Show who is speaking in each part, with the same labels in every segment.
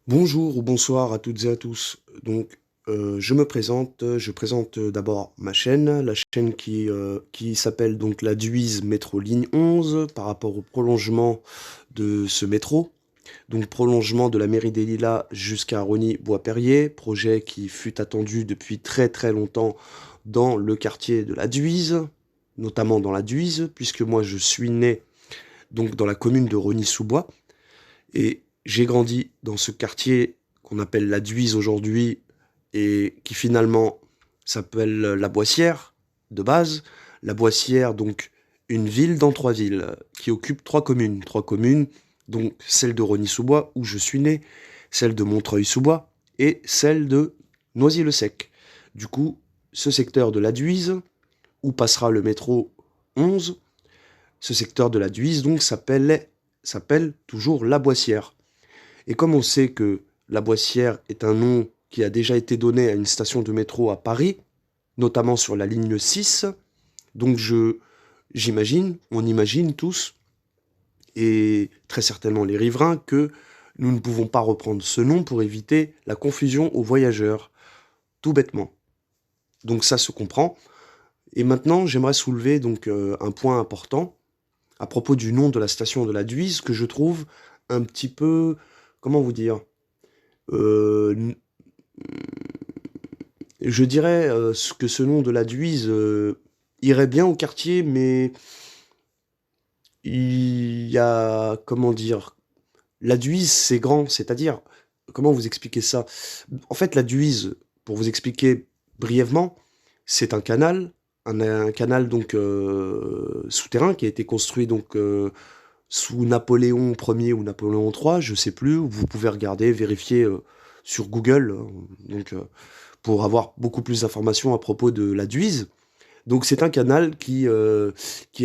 Speaker 1: Bonjour ou bonsoir à toutes et à tous. Je présente d'abord ma chaîne, la chaîne qui s'appelle donc la Duise Métro Ligne 11 par rapport au prolongement de ce métro. Donc prolongement de la mairie des Lilas jusqu'à Rosny-Bois-Perrier, projet qui fut attendu depuis très très longtemps dans le quartier de la Duise, notamment dans la Duise, puisque moi je suis né donc dans la commune de Rosny-sous-Bois. Et j'ai grandi dans ce quartier qu'on appelle la Duise aujourd'hui et qui finalement s'appelle la Boissière de base. La Boissière, donc une ville dans trois villes qui occupe trois communes. Trois communes, donc celle de Rosny-sous-Bois où je suis né, celle de Montreuil-sous-Bois et celle de Noisy-le-Sec. Du coup, ce secteur de la Duise, où passera le métro 11, ce secteur de la Duise donc s'appelle toujours la Boissière. Et comme on sait que la Boissière est un nom qui a déjà été donné à une station de métro à Paris, notamment sur la ligne 6, donc j'imagine, on imagine tous, et très certainement les riverains, que nous ne pouvons pas reprendre ce nom pour éviter la confusion aux voyageurs, tout bêtement. Donc ça se comprend. Et maintenant, j'aimerais soulever donc un point important à propos du nom de la station de la Duise que je trouve un petit peu, comment vous dire, euh, je dirais que ce nom de la Duise irait bien au quartier, mais il y a, comment dire, la Duise, c'est grand, c'est-à-dire, comment vous expliquer ça? En fait, la Duise, pour vous expliquer brièvement, c'est un canal donc souterrain qui a été construit donc sous Napoléon Ier ou Napoléon III, je sais plus. Vous pouvez regarder, vérifier sur Google, donc pour avoir beaucoup plus d'informations à propos de la Duise. Donc c'est un canal qui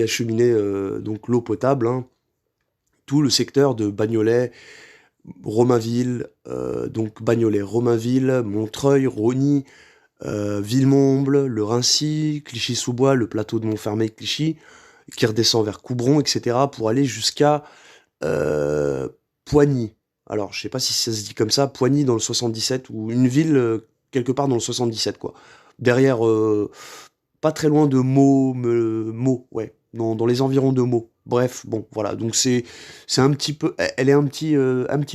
Speaker 1: acheminait donc l'eau potable, hein, tout le secteur de Bagnolet, Romainville, donc Bagnolet, Romainville, Montreuil, Rosny, Villemomble, le Rincy, Clichy-sous-Bois, le plateau de Montfermeil-Clichy, qui redescend vers Coubron, etc., pour aller jusqu'à euh, Poigny. Alors, je sais pas si ça se dit comme ça, Poigny dans le 77, ou une ville quelque part dans le 77, quoi. Derrière, pas très loin de Meaux, ouais, dans les environs de Meaux. Bref, bon, voilà, donc c'est un petit peu, elle est un petit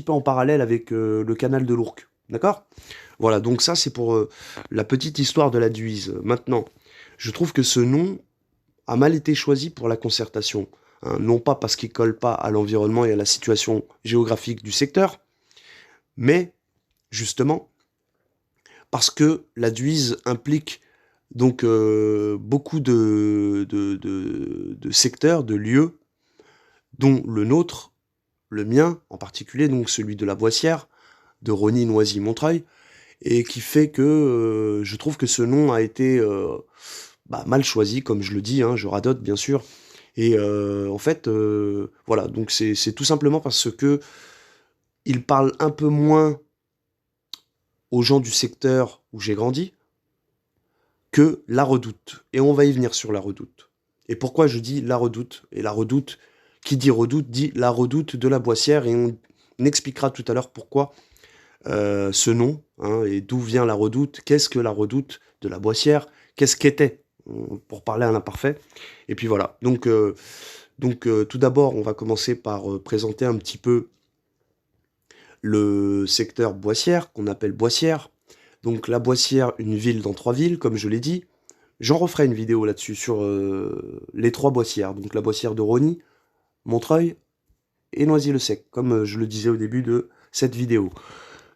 Speaker 1: peu en parallèle avec le canal de l'Ourcq, d'accord? Voilà, donc ça c'est pour la petite histoire de la Duise. Maintenant, je trouve que ce nom a mal été choisi pour la concertation, hein, non pas parce qu'il colle pas à l'environnement et à la situation géographique du secteur, mais justement parce que la Duise implique donc beaucoup de secteurs, de lieux, dont le nôtre, le mien en particulier, donc celui de la Boissière, de Rosny, Noisy, Montreuil, et qui fait que je trouve que ce nom a été mal choisi, comme je le dis, hein, je radote bien sûr. Et en fait, voilà, donc c'est tout simplement parce que il parle un peu moins aux gens du secteur où j'ai grandi que la Redoute. Et on va y venir sur la Redoute. Et pourquoi je dis la Redoute? Et la Redoute, qui dit Redoute, dit la Redoute de la Boissière, et on expliquera tout à l'heure pourquoi ce nom, hein, et d'où vient la Redoute, qu'est-ce que la Redoute de la Boissière, qu'est-ce qu'était, pour parler à l'imparfait. Et puis voilà. Tout d'abord, on va commencer par présenter un petit peu le secteur Boissière, qu'on appelle Boissière. Donc la Boissière, une ville dans trois villes, comme je l'ai dit. J'en referai une vidéo là-dessus sur les trois Boissières. Donc la Boissière de Rosny, Montreuil et Noisy-le-Sec, comme je le disais au début de cette vidéo.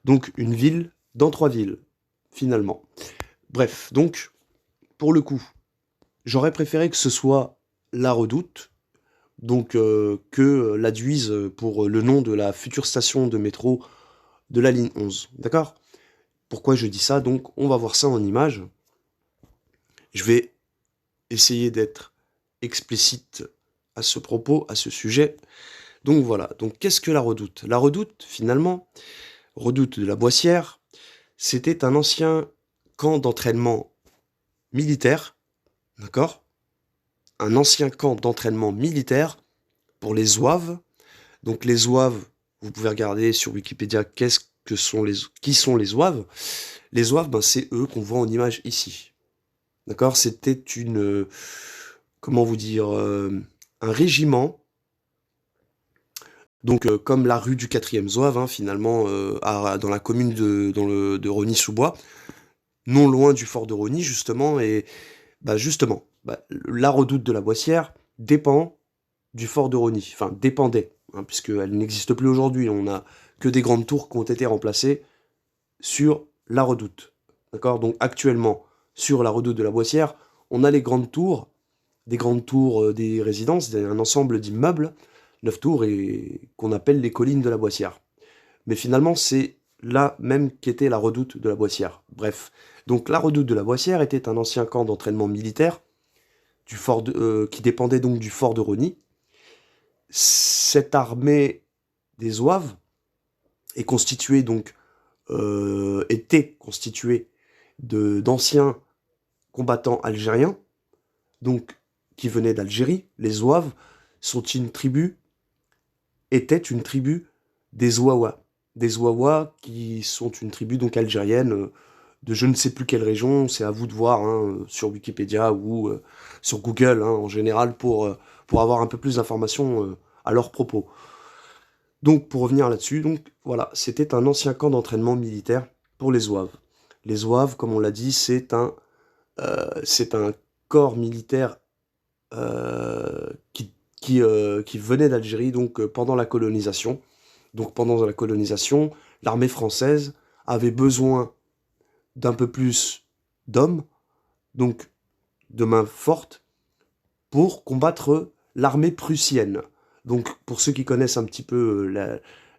Speaker 1: Donc une ville dans trois villes, finalement. Bref, donc, pour le coup, j'aurais préféré que ce soit la Redoute, donc que la Duise pour le nom de la future station de métro de la ligne 11. D'accord? Pourquoi je dis ça? Donc, on va voir ça en image. Je vais essayer d'être explicite à ce propos, à ce sujet. Donc voilà. Donc, qu'est-ce que la Redoute? La Redoute, finalement, Redoute de la Boissière, c'était un ancien camp d'entraînement militaire, d'accord? Un ancien camp d'entraînement militaire pour les zouaves. Donc les zouaves, vous pouvez regarder sur Wikipédia qui sont les zouaves. Les zouaves, ben, c'est eux qu'on voit en image ici. D'accord? C'était comment vous dire, un régiment, donc comme la rue du 4e zouave, hein, finalement, dans la commune de Rosny-sous-Bois, non loin du fort de Rosny, justement, et bah, justement, bah, la redoute de la Boissière dépend du fort de Rosny, enfin dépendait, hein, puisqu'elle n'existe plus aujourd'hui, on n'a que des grandes tours qui ont été remplacées sur la redoute. D'accord? Donc actuellement, sur la redoute de la Boissière, on a les grandes tours, des grandes tours des résidences, un ensemble d'immeubles, 9 tours, et qu'on appelle les collines de la Boissière. Mais finalement, c'est là même qu'était la redoute de la Boissière. Bref. Donc la redoute de la Boissière était un ancien camp d'entraînement militaire qui dépendait donc du fort de Rosny. Cette armée des Zouaves est constituée donc était constituée d'anciens combattants algériens, donc qui venaient d'Algérie. Les Zouaves étaient une tribu des Zouawa. Des Zouawa qui sont une tribu donc algérienne de je ne sais plus quelle région, c'est à vous de voir hein, sur Wikipédia ou sur Google hein, en général pour avoir un peu plus d'informations à leur propos. Donc pour revenir là-dessus, donc voilà, c'était un ancien camp d'entraînement militaire pour les Zouaves. Les Zouaves, comme on l'a dit, c'est un corps militaire qui venait d'Algérie donc pendant la colonisation. Donc pendant la colonisation, l'armée française avait besoin d'un peu plus d'hommes, donc de mains fortes, pour combattre l'armée prussienne. Donc pour ceux qui connaissent un petit peu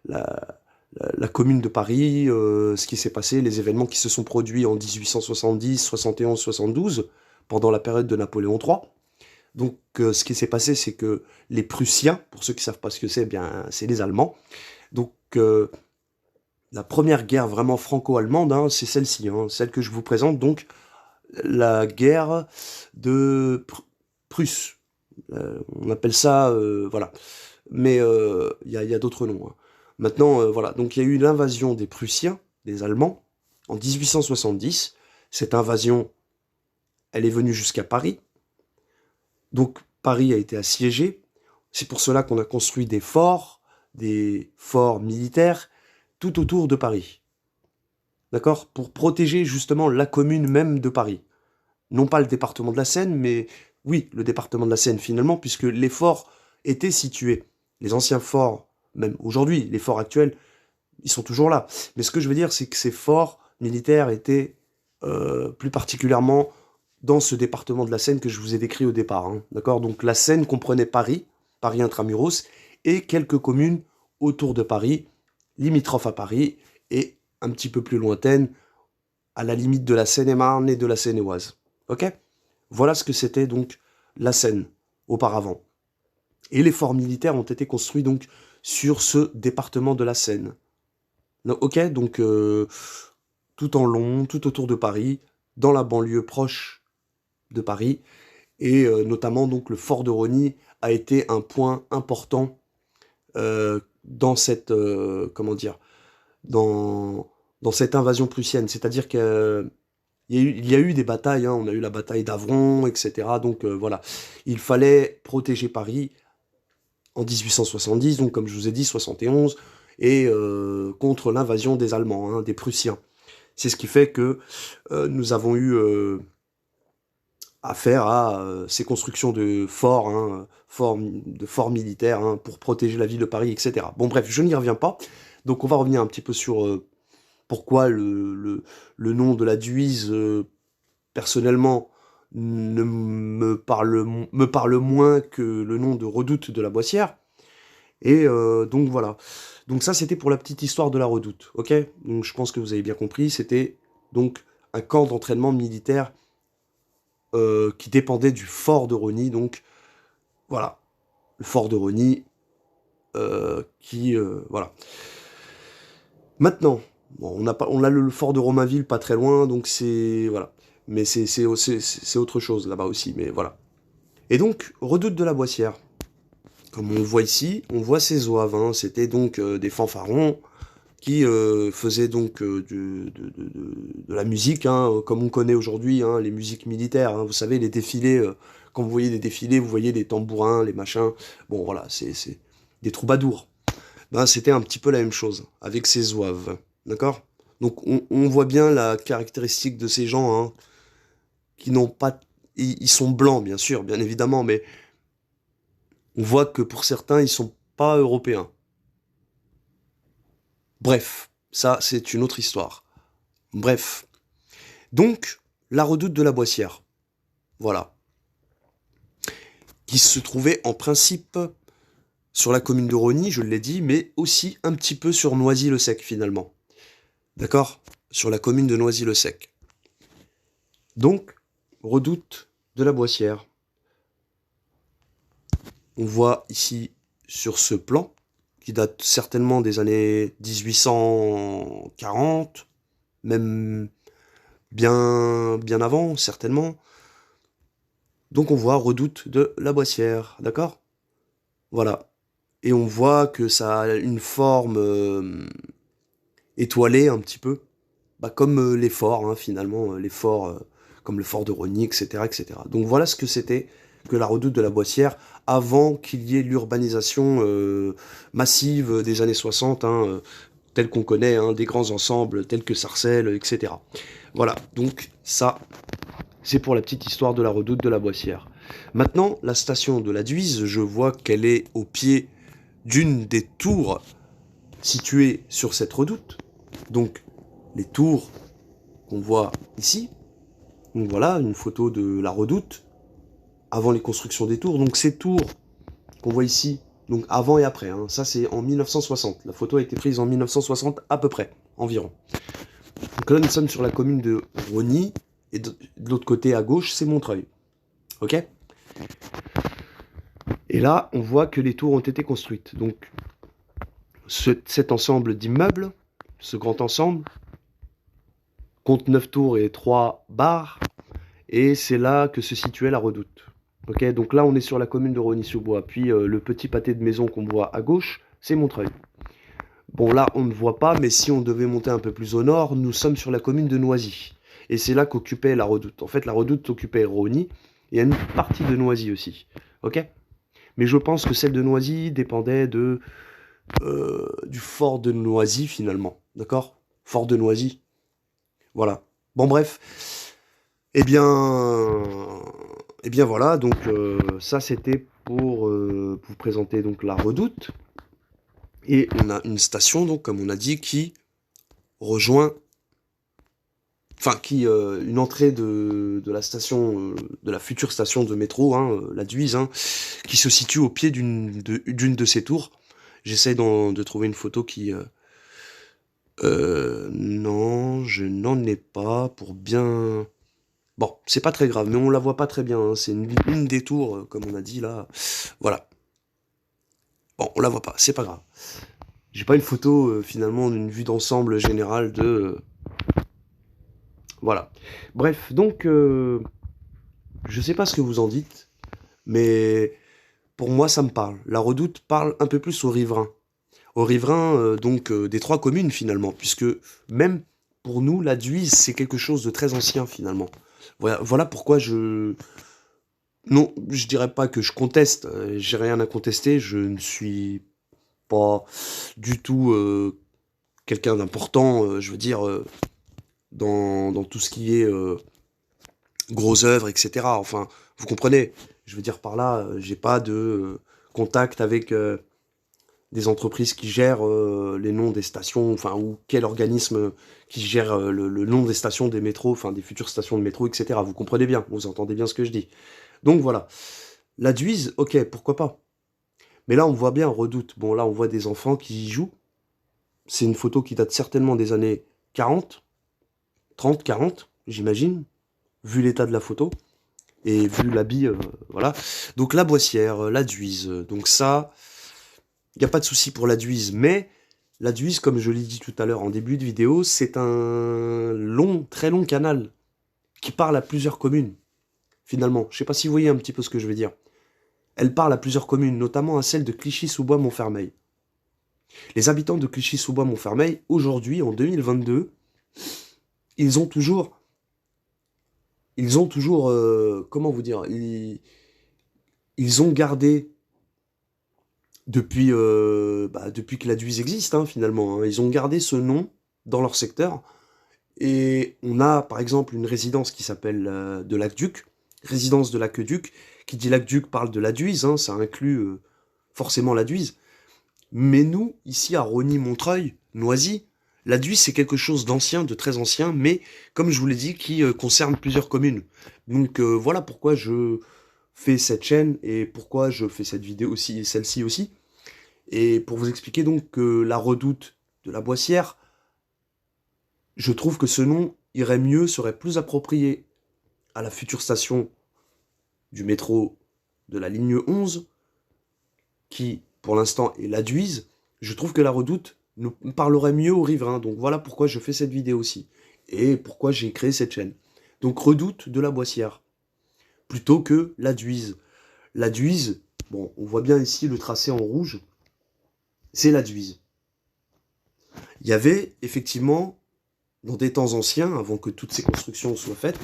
Speaker 1: la commune de Paris, ce qui s'est passé, les événements qui se sont produits en 1870, 71, 72, pendant la période de Napoléon III. Donc ce qui s'est passé, c'est que les Prussiens, pour ceux qui ne savent pas ce que c'est, eh bien c'est les Allemands. Donc la première guerre vraiment franco-allemande, hein, c'est celle-ci, hein, celle que je vous présente, donc la guerre de Prusse. On appelle ça, voilà. Mais il y a d'autres noms. Hein. Maintenant, voilà. Donc il y a eu l'invasion des Prussiens, des Allemands, en 1870. Cette invasion, elle est venue jusqu'à Paris. Donc Paris a été assiégé. C'est pour cela qu'on a construit des forts militaires, tout autour de Paris. D'accord? Pour protéger justement la commune même de Paris. Non pas le département de la Seine, mais oui, le département de la Seine finalement, puisque les forts étaient situés. Les anciens forts, même aujourd'hui, les forts actuels, ils sont toujours là. Mais ce que je veux dire, c'est que ces forts militaires étaient plus particulièrement dans ce département de la Seine que je vous ai décrit au départ. Hein, d'accord? Donc la Seine comprenait Paris, Paris intramuros, et quelques communes autour de Paris, limitrophes à Paris, et un petit peu plus lointaines, à la limite de la Seine-et-Marne et de la Seine-et-Oise. Ok? Voilà ce que c'était donc la Seine, auparavant. Et les forts militaires ont été construits donc sur ce département de la Seine. Ok? Donc tout en long, tout autour de Paris, dans la banlieue proche de Paris, et notamment donc le fort de Rosny a été un point important dans cette comment dire dans cette invasion prussienne. C'est-à-dire que il y a eu des batailles, hein, on a eu la bataille d'Avron, etc. Donc voilà, il fallait protéger Paris en 1870, donc comme je vous ai dit, 71, et contre l'invasion des Allemands, hein, des Prussiens. C'est ce qui fait que nous avons eu affaire à ces constructions de forts, hein, forts militaires hein, pour protéger la ville de Paris, etc. Bon bref, je n'y reviens pas. Donc on va revenir un petit peu sur pourquoi le nom de la Duise, personnellement, me parle moins que le nom de Redoute de la Boissière. Et donc voilà. Donc ça c'était pour la petite histoire de la Redoute, ok? Donc je pense que vous avez bien compris, c'était donc un camp d'entraînement militaire qui dépendait du fort de Rosny, donc voilà, le fort de Rosny, voilà. Maintenant, bon, on a le fort de Romainville pas très loin, donc c'est voilà, mais c'est autre chose là-bas aussi, mais voilà. Et donc Redoute de la Boissière, comme on le voit ici, on voit ces zouaves, hein, c'était donc des fanfarons qui faisait donc de la musique, hein, comme on connaît aujourd'hui, hein, les musiques militaires, hein, vous savez, les défilés, quand vous voyez des défilés, vous voyez les tambourins, les machins, bon voilà, c'est des troubadours. Ben, c'était un petit peu la même chose, avec ces zouaves, d'accord? Donc on voit bien la caractéristique de ces gens, hein, qui n'ont pas... ils sont blancs, bien sûr, bien évidemment, mais on voit que pour certains, ils sont pas européens. Bref, ça, c'est une autre histoire. Bref. Donc, la redoute de la Boissière. Voilà. Qui se trouvait en principe sur la commune de Rosny, je l'ai dit, mais aussi un petit peu sur Noisy-le-Sec, finalement. D'accord? Sur la commune de Noisy-le-Sec. Donc, redoute de la Boissière. On voit ici, sur ce plan, qui date certainement des années 1840, même bien avant, certainement. Donc on voit redoute de la Boissière, d'accord? Voilà. Et on voit que ça a une forme étoilée un petit peu, bah, comme les forts, hein, finalement, les forts comme le fort de Rosny, etc., etc. Donc voilà ce que c'était que la redoute de la Boissière avant qu'il y ait l'urbanisation massive des années 60, hein, telle qu'on connaît, hein, des grands ensembles tels que Sarcelles, etc. Voilà, donc ça, c'est pour la petite histoire de la redoute de la Boissière. Maintenant, la station de la Duise, je vois qu'elle est au pied d'une des tours situées sur cette redoute. Donc, les tours qu'on voit ici. Donc voilà, une photo de la redoute avant les constructions des tours. Donc ces tours qu'on voit ici, donc avant et après, hein, ça c'est en 1960. La photo a été prise en 1960 à peu près, environ. Donc là nous sommes sur la commune de Rosny, et de l'autre côté à gauche c'est Montreuil. Ok? Et là on voit que les tours ont été construites. Donc cet ensemble d'immeubles, ce grand ensemble, compte 9 tours et 3 barres, et c'est là que se situait la redoute. Ok, donc là on est sur la commune de Rosny-sous-Bois, puis le petit pâté de maison qu'on voit à gauche, c'est Montreuil. Bon là on ne voit pas, mais si on devait monter un peu plus au nord, nous sommes sur la commune de Noisy. Et c'est là qu'occupait la redoute. En fait la redoute occupait Rosny, et une partie de Noisy aussi. Ok? Mais je pense que celle de Noisy dépendait du fort de Noisy finalement. D'accord? Fort de Noisy. Voilà. Bon bref. Eh bien, eh bien voilà, donc ça c'était pour vous présenter donc la redoute. Et on a une station, donc comme on a dit, qui rejoint, enfin une entrée de la station, de la future station de métro, hein, la Duise, hein, qui se situe au pied d'une de ces tours. J'essaie de trouver une photo qui... non, je n'en ai pas pour bien... Bon, c'est pas très grave, mais on la voit pas très bien, hein. C'est une des tours, comme on a dit là. Voilà. Bon, on la voit pas, c'est pas grave. J'ai pas une photo, finalement, d'une vue d'ensemble générale de... voilà. Bref, donc, je sais pas ce que vous en dites, mais pour moi, ça me parle. La Redoute parle un peu plus aux riverains. Aux riverains, donc, des 3 communes, finalement, puisque même pour nous, la Duise, c'est quelque chose de très ancien, finalement. Voilà pourquoi je... Non, je dirais pas que je conteste, j'ai rien à contester, je ne suis pas du tout quelqu'un d'important, je veux dire, dans tout ce qui est gros œuvres, etc. Enfin, vous comprenez, je veux dire par là, j'ai pas de contact avec des entreprises qui gèrent les noms des stations, enfin, ou quel organisme qui gère le nom des stations des métros, enfin, des futures stations de métro, etc. Vous comprenez bien, vous entendez bien ce que je dis. Donc voilà. La Duise, ok, pourquoi pas. Mais là, on voit bien Redoute. Bon, là, on voit des enfants qui y jouent. C'est une photo qui date certainement des années 40, 30, 40, j'imagine, vu l'état de la photo, et vu l'habit, voilà. Donc la Boissière, la Duise, donc ça, il n'y a pas de souci pour la Duise, mais la Duise, comme je l'ai dit tout à l'heure en début de vidéo, c'est un long, très long canal qui parle à plusieurs communes, finalement. Je sais pas si vous voyez un petit peu ce que je veux dire. Elle parle à plusieurs communes, notamment à celle de Clichy-sous-Bois-Montfermeil. Les habitants de Clichy-sous-Bois-Montfermeil, aujourd'hui, en 2022, ils ont toujours, comment vous dire, ils ont gardé depuis que la Duise existe, hein, finalement, hein, ils ont gardé ce nom dans leur secteur. Et on a, par exemple, une résidence qui s'appelle de l'Aqueduc, résidence de l'Aqueduc. Qui dit l'Aqueduc parle de la Duise, hein, ça inclut forcément la Duise. Mais nous, ici à Rosny-Montreuil, Noisy, la Duise c'est quelque chose d'ancien, de très ancien, mais comme je vous l'ai dit, qui concerne plusieurs communes. Donc voilà pourquoi je fais cette chaîne et pourquoi je fais cette vidéo aussi et celle-ci aussi. Et pour vous expliquer donc que la redoute de la Boissière, je trouve que ce nom irait mieux, serait plus approprié à la future station du métro de la ligne 11, qui pour l'instant est la Duise. Je trouve que la redoute nous parlerait mieux aux riverains. Donc voilà pourquoi je fais cette vidéo aussi. Et pourquoi j'ai créé cette chaîne. Donc redoute de la Boissière. Plutôt que la Duise. La Duise, bon, on voit bien ici le tracé en rouge. C'est la Duise. Il y avait effectivement, dans des temps anciens, avant que toutes ces constructions soient faites,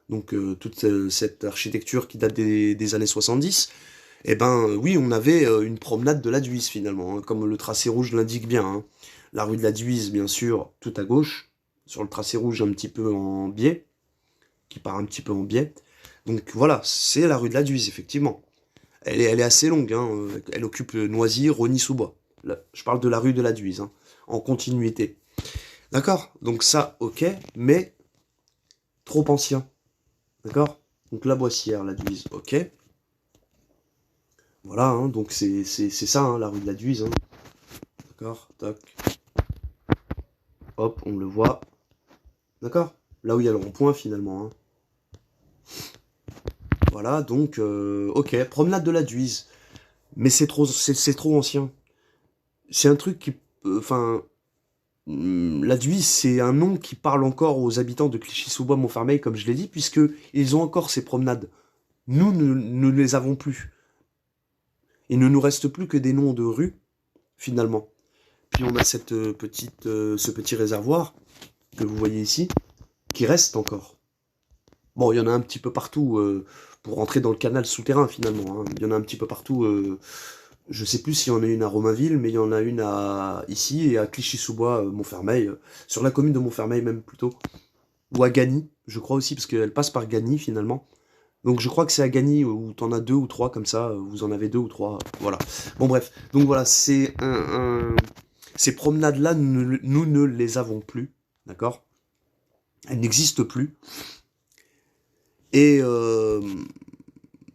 Speaker 1: donc toute cette architecture qui date des années 70, eh ben oui, on avait une promenade de la Duise finalement, hein, comme le tracé rouge l'indique bien. Hein. La rue de la Duise, bien sûr, tout à gauche, sur le tracé rouge un petit peu en biais, qui part un petit peu en biais. Donc voilà, c'est la rue de la Duise, effectivement. Elle est assez longue, hein, elle occupe Noisy, Rosny-sous-Bois. Je parle de la rue de la Duise, hein, en continuité. D'accord? Donc ça, ok, mais trop ancien. D'accord? Donc la Boissière, la Duise, ok. Voilà, hein, donc c'est ça, hein, la rue de la Duise. Hein. D'accord? Tac. Hop, on le voit. D'accord? Là où il y a le rond-point, finalement. Hein. Voilà, donc, ok, promenade de la Duise. Mais c'est trop ancien. C'est un truc qui... Enfin... la Duise, c'est un nom qui parle encore aux habitants de Clichy-sous-Bois-Montfermeil, comme je l'ai dit, puisque ils ont encore ces promenades. Nous ne les avons plus. Il ne nous reste plus que des noms de rues, finalement. Puis on a ce petit réservoir, que vous voyez ici, qui reste encore. Bon, il y en a un petit peu partout, pour rentrer dans le canal souterrain, finalement. Hein. Il y en a un petit peu partout, je sais plus s'il y en a une à Romainville, mais il y en a une ici, et à Clichy-sous-Bois, Montfermeil, sur la commune de Montfermeil même, plutôt. Ou à Gagny, je crois aussi, parce qu'elle passe par Gagny, finalement. Donc je crois que c'est à Gagny où t'en as 2 ou 3 comme ça, vous en avez 2 ou 3, voilà. Bon bref, donc voilà, c'est ces promenades-là, nous ne les avons plus, d'accord? Elles n'existent plus. Et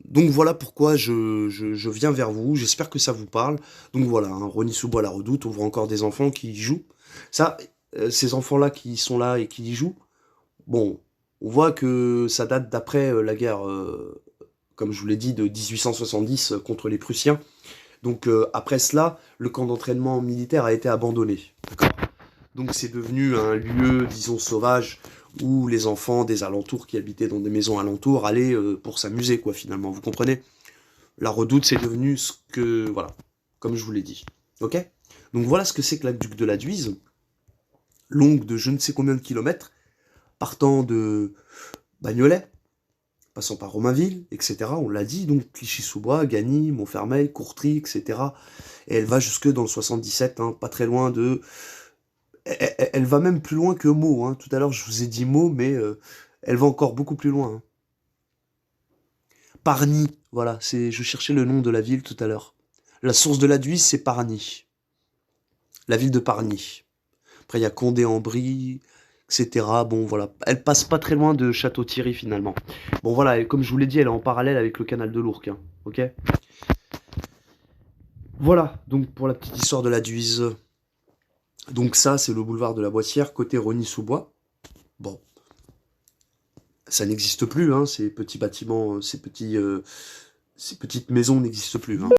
Speaker 1: donc voilà pourquoi je viens vers vous, j'espère que ça vous parle. Donc voilà, hein, Rosny-sous-Bois, la Redoute, on voit encore des enfants qui y jouent. Ça, ces enfants-là qui sont là et qui y jouent, bon, on voit que ça date d'après la guerre, comme je vous l'ai dit, de 1870 contre les Prussiens. Donc après cela, le camp d'entraînement militaire a été abandonné. Donc c'est devenu un lieu, disons, sauvage, où les enfants des alentours qui habitaient dans des maisons alentours allaient pour s'amuser, quoi, finalement. Vous comprenez? La Redoute, c'est devenu ce que... Voilà, comme je vous l'ai dit. Ok? Donc voilà ce que c'est que l'aqueduc de la Duise, longue de je ne sais combien de kilomètres, partant de Bagnolet, passant par Romainville, etc. On l'a dit, donc Clichy-sous-Bois, Gagny, Montfermeil, Courtry, etc. Et elle va jusque dans le 77, hein, pas très loin de... Elle va même plus loin que Meaux. Hein. Tout à l'heure, je vous ai dit Meaux, mais elle va encore beaucoup plus loin. Hein. Pargny, voilà, je cherchais le nom de la ville tout à l'heure. La source de la Duise, c'est Pargny. La ville de Pargny. Après, il y a Condé-en-Brie, etc. Bon, voilà. Elle passe pas très loin de Château-Thierry, finalement. Bon, voilà, et comme je vous l'ai dit, elle est en parallèle avec le canal de l'Ourcq. Hein. Ok? Voilà, donc pour la petite histoire de la Duise. Donc ça, c'est le boulevard de la Boissière, côté Rosny-sous-Bois. Bon. Ça n'existe plus, hein, ces petits bâtiments, ces petites maisons n'existent plus. Hein.